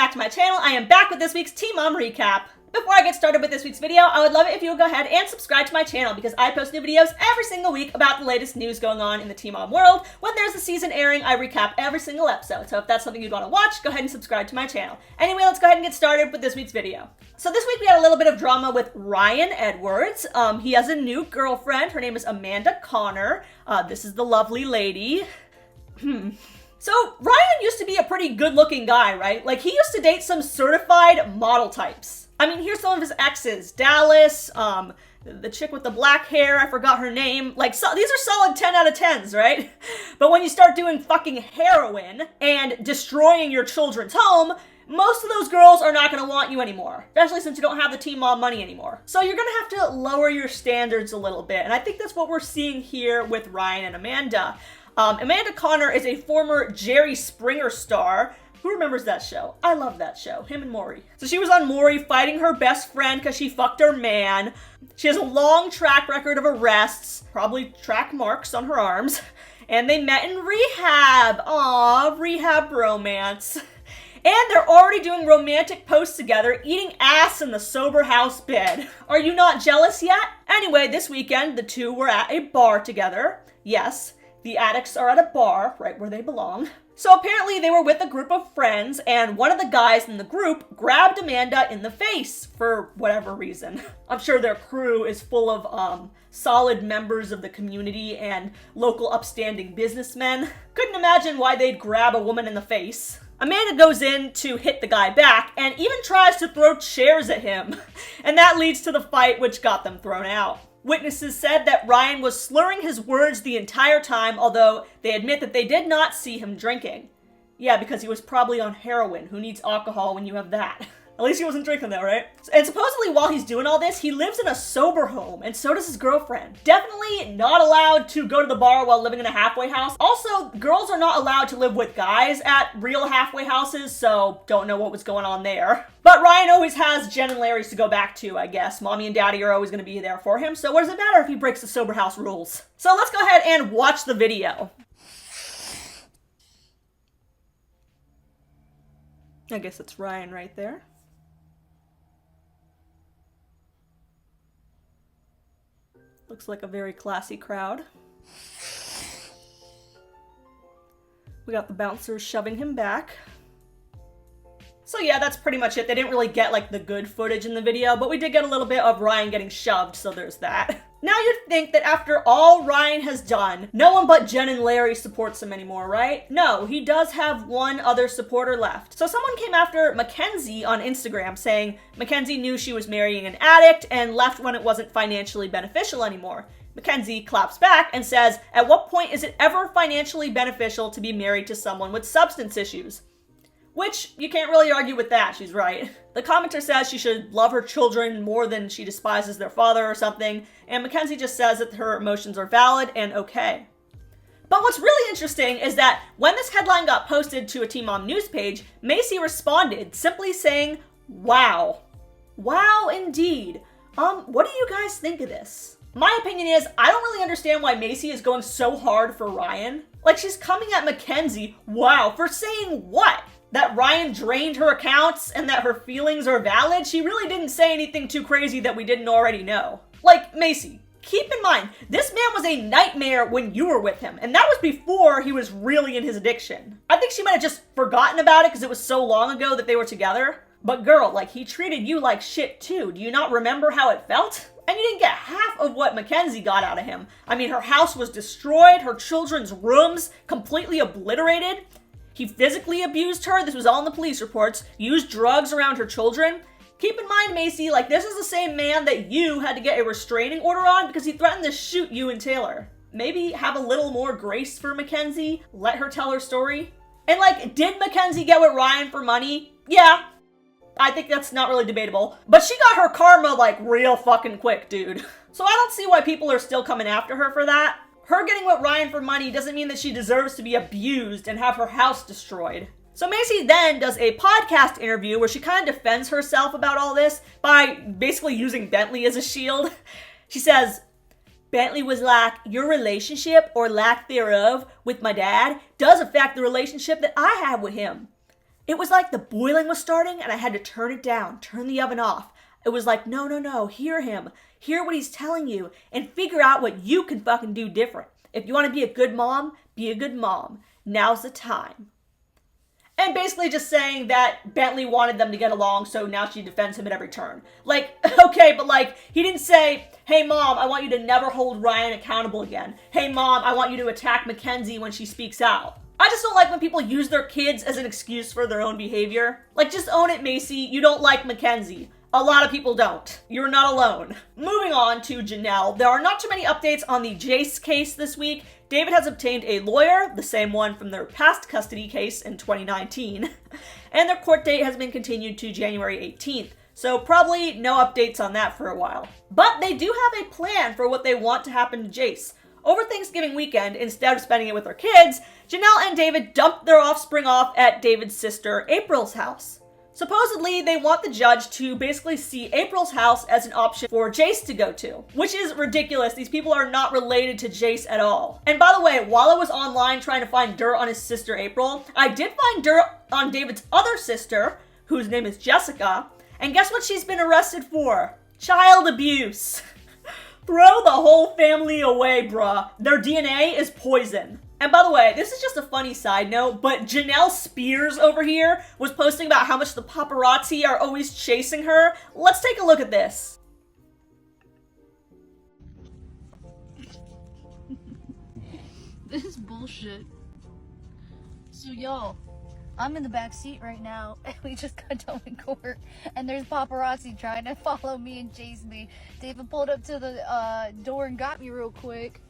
back to my channel. I am back with this week's Teen Mom Recap. Before I get started with this week's video, I would love it if you would go ahead and subscribe to my channel because I post new videos every single week about the latest news going on in the Teen Mom world. When there's a season airing, I recap every single episode. So if that's something you'd want to watch, go ahead and subscribe to my channel. Anyway, let's go ahead and get started with this week's video. So this week we had a little bit of drama with Ryan Edwards. He has a new girlfriend. Her name is Amanda Connor. This is the lovely lady. So Ryan used to be a pretty good-looking guy, right? Like, he used to date some certified model types. I mean, here's some of his exes. Dallas, the chick with the black hair, I forgot her name. Like, these are solid 10 out of 10s, right? But when you start doing fucking heroin and destroying your children's home, most of those girls are not going to want you anymore, especially since you don't have the Teen Mom money anymore. So you're going to have to lower your standards a little bit, and I think that's what we're seeing here with Ryan and Amanda. Amanda Connor is a former Jerry Springer star. Who remembers that show? I love that show, him and Maury. So she was on Maury fighting her best friend because she fucked her man. She has a long track record of arrests, probably track marks on her arms, and they met in rehab. Aww, rehab romance. And they're already doing romantic posts together, eating ass in the sober house bed. Are you not jealous yet? Anyway, this weekend, the two were at a bar together. Yes, the addicts are at a bar, right where they belong. So apparently they were with a group of friends, and one of the guys in the group grabbed Amanda in the face for whatever reason. I'm sure their crew is full of solid members of the community and local upstanding businessmen. Couldn't imagine why they'd grab a woman in the face. Amanda goes in to hit the guy back and even tries to throw chairs at him. And that leads to the fight, which got them thrown out. Witnesses said that Ryan was slurring his words the entire time, although they admit that they did not see him drinking. Yeah, because he was probably on heroin. Who needs alcohol when you have that? At least he wasn't drinking though, right? And supposedly while he's doing all this, he lives in a sober home, and so does his girlfriend. Definitely not allowed to go to the bar while living in a halfway house. Also, girls are not allowed to live with guys at real halfway houses, so don't know what was going on there. But Ryan always has Jen and Larry's to go back to, I guess. Mommy and Daddy are always going to be there for him, so what does it matter if he breaks the sober house rules? So let's go ahead and watch the video. I guess it's Ryan right there. Looks like a very classy crowd. We got the bouncers shoving him back. So yeah, that's pretty much it. They didn't really get like the good footage in the video, but we did get a little bit of Ryan getting shoved, so there's that. Now you'd think that after all Ryan has done, no one but Jen and Larry supports him anymore, right? No, he does have one other supporter left. So someone came after McKenzie on Instagram saying McKenzie knew she was marrying an addict and left when it wasn't financially beneficial anymore. McKenzie claps back and says, "At what point is it ever financially beneficial to be married to someone with substance issues?" Which, you can't really argue with that, she's right. The commenter says she should love her children more than she despises their father or something, and McKenzie just says that her emotions are valid and okay. But what's really interesting is that when this headline got posted to a Teen Mom news page, Macy responded, simply saying, "Wow. Wow, indeed. What do you guys think of this?" My opinion is, I don't really understand why Macy is going so hard for Ryan. Like, she's coming at McKenzie, wow, for saying what? That Ryan drained her accounts and that her feelings are valid? She really didn't say anything too crazy that we didn't already know. Like, Macy, keep in mind, this man was a nightmare when you were with him, and that was before he was really in his addiction. I think she might have just forgotten about it because it was so long ago that they were together. But girl, like, he treated you like shit too. Do you not remember how it felt? And you didn't get half of what McKenzie got out of him. I mean, her house was destroyed, her children's rooms completely obliterated. He physically abused her, this was all in the police reports, used drugs around her children. Keep in mind, Macy, like, this is the same man that you had to get a restraining order on because he threatened to shoot you and Taylor. Maybe have a little more grace for McKenzie, let her tell her story. And like, did McKenzie get with Ryan for money? Yeah. I think that's not really debatable. But she got her karma, like, real fucking quick, dude. So I don't see why people are still coming after her for that. Her getting with Ryan for money doesn't mean that she deserves to be abused and have her house destroyed. So Macy then does a podcast interview where she kind of defends herself about all this by basically using Bentley as a shield. She says, Bentley was like, your relationship or lack thereof with my dad does affect the relationship that I have with him. It was like the boiling was starting and I had to turn it down, turn the oven off. It was like, no, hear him. Hear what he's telling you and figure out what you can fucking do different. If you want to be a good mom, be a good mom. Now's the time. And basically just saying that Bentley wanted them to get along, so now she defends him at every turn. Like, okay, but like, he didn't say, hey mom, I want you to never hold Ryan accountable again. Hey mom, I want you to attack McKenzie when she speaks out. I just don't like when people use their kids as an excuse for their own behavior. Like, just own it, Macy. You don't like McKenzie. A lot of people don't. You're not alone. Moving on to Jenelle. There are not too many updates on the Jace case this week. David has obtained a lawyer, the same one from their past custody case in 2019, and their court date has been continued to January 18th. So probably no updates on that for a while. But they do have a plan for what they want to happen to Jace. Over Thanksgiving weekend, instead of spending it with their kids, Jenelle and David dumped their offspring off at David's sister April's house. Supposedly, they want the judge to basically see April's house as an option for Jace to go to, which is ridiculous. These people are not related to Jace at all. And by the way, while I was online trying to find dirt on his sister April, I did find dirt on David's other sister, whose name is Jessica, and guess what she's been arrested for? Child abuse. Throw the whole family away, bruh. Their DNA is poison. And by the way, this is just a funny side note, but Jenelle Spears over here was posting about how much the paparazzi are always chasing her. Let's take a look at this. This is bullshit. So y'all, I'm in the back seat right now, and we just got done with court, and there's paparazzi trying to follow me and chase me. David pulled up to the door and got me real quick.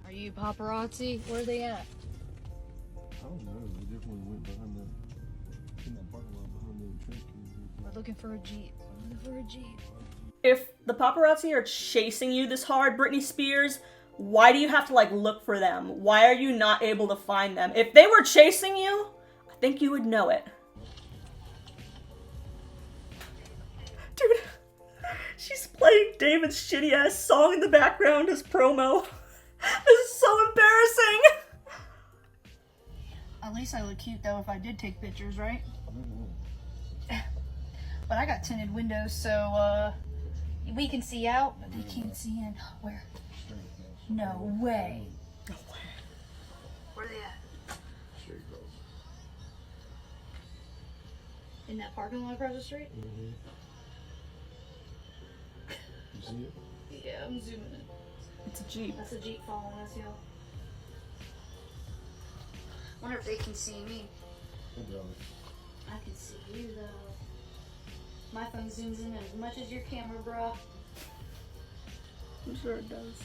Are you paparazzi? Where are they at? I don't know. They definitely went behind in that parking lot behind the trash can. We're looking for a Jeep. I'm looking for a Jeep. If the paparazzi are chasing you this hard, Britney Spears, why do you have to like look for them? Why are you not able to find them? If they were chasing you, I think you would know it. Dude, she's playing David's shitty ass song in the background as promo. This is so embarrassing. At least I look cute though if I did take pictures, right? But I got tinted windows, so we can see out, but they can't see in. Where? No way. No way. Where are they at? In that parking lot across the street? Mm-hmm. You see it? Yeah, I'm zooming in. It's a Jeep. That's a Jeep following us, y'all. Wonder if they can see me. I can see you though. My phone zooms in as much as your camera, bro. I'm sure it does.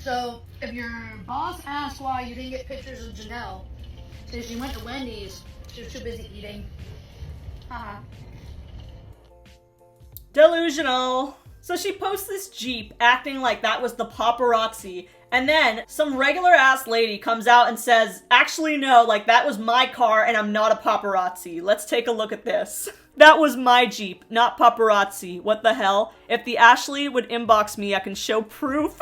So, if your boss asks why you didn't get pictures of Jenelle, say she went to Wendy's, she was too busy eating. Haha. Delusional. So she posts this Jeep acting like that was the paparazzi, and then some regular ass lady comes out and says, actually no, like that was my car and I'm not a paparazzi. Let's take a look at this. That was my Jeep, not paparazzi. What the hell? If the Ashley would inbox me, I can show proof.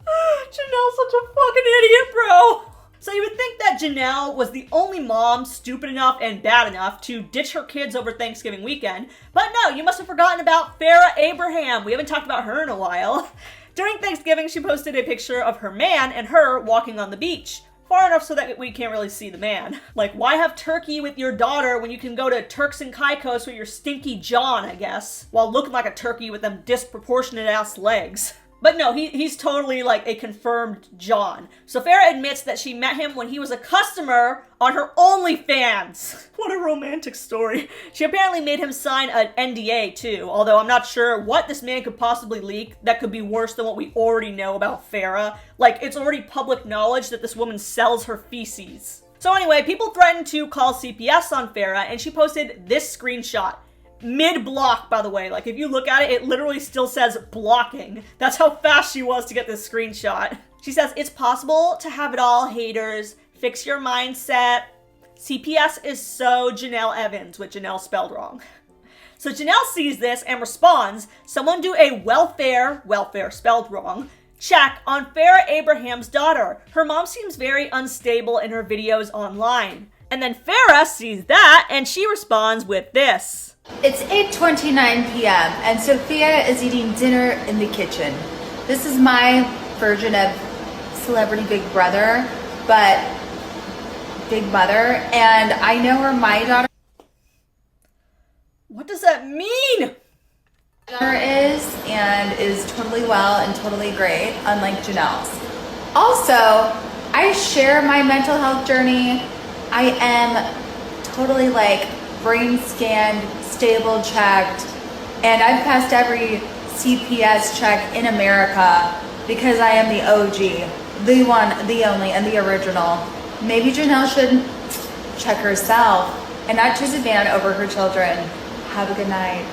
Janelle's such a fucking idiot, bro. So you would think that Jenelle was the only mom stupid enough and bad enough to ditch her kids over Thanksgiving weekend, but no, you must have forgotten about Farrah Abraham. We haven't talked about her in a while. During Thanksgiving, she posted a picture of her man and her walking on the beach. Far enough so that we can't really see the man. Like, why have turkey with your daughter when you can go to Turks and Caicos with your stinky John, I guess, while looking like a turkey with them disproportionate ass legs? But no, he's totally like a confirmed John. So Farrah admits that she met him when he was a customer on her OnlyFans. What a romantic story. She apparently made him sign an NDA too, although I'm not sure what this man could possibly leak that could be worse than what we already know about Farrah. Like, it's already public knowledge that this woman sells her feces. So anyway, people threatened to call CPS on Farrah, and she posted this screenshot. Mid-block, by the way. Like, if you look at it, it literally still says blocking. That's how fast she was to get this screenshot. She says, it's possible to have it all, haters. Fix your mindset. CPS is so Jenelle Evans, with Jenelle spelled wrong. So Jenelle sees this and responds, someone do a welfare spelled wrong, Check on Farrah Abraham's daughter. Her mom seems very unstable in her videos online. And then Farrah sees that and she responds with this. It's 8:29 p.m. and Sophia is eating dinner in the kitchen. This is my version of Celebrity Big Brother, but Big Mother, and I know where my daughter What does that mean? is and is totally well and totally great, unlike Janelle's. Also, I share my mental health journey. I am totally like brain scanned, stable checked, and I've passed every CPS check in America because I am the OG, the one, the only, and the original. Maybe Janelle should check herself and not choose a man over her children. Have a good night.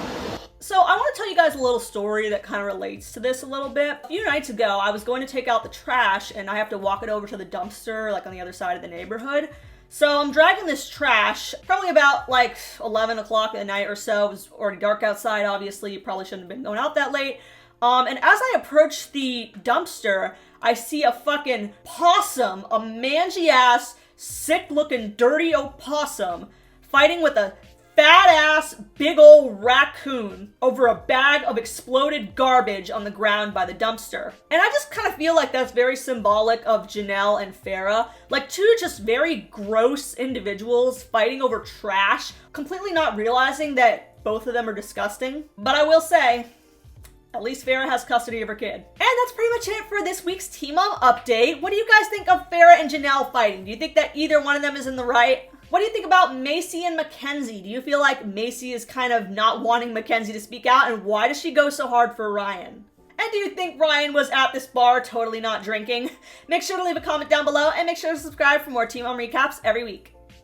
So I want to tell you guys a little story that kind of relates to this a little bit. A few nights ago, I was going to take out the trash and I have to walk it over to the dumpster like on the other side of the neighborhood. So I'm dragging this trash, probably about like 11 o'clock at night or so. It was already dark outside, obviously. You probably shouldn't have been going out that late. And as I approach the dumpster, I see a fucking possum, a mangy-ass, sick-looking, dirty opossum, fighting with a fat-ass, big ol' raccoon over a bag of exploded garbage on the ground by the dumpster. And I just kind of feel like that's very symbolic of Jenelle and Farrah. Like two just very gross individuals fighting over trash, completely not realizing that both of them are disgusting. But I will say, at least Farrah has custody of her kid. And that's pretty much it for this week's Teen Mom update. What do you guys think of Farrah and Jenelle fighting? Do you think that either one of them is in the right? What do you think about Macy and McKenzie? Do you feel like Macy is kind of not wanting McKenzie to speak out? And why does she go so hard for Ryan? And do you think Ryan was at this bar totally not drinking? Make sure to leave a comment down below and make sure to subscribe for more Teen Mom recaps every week.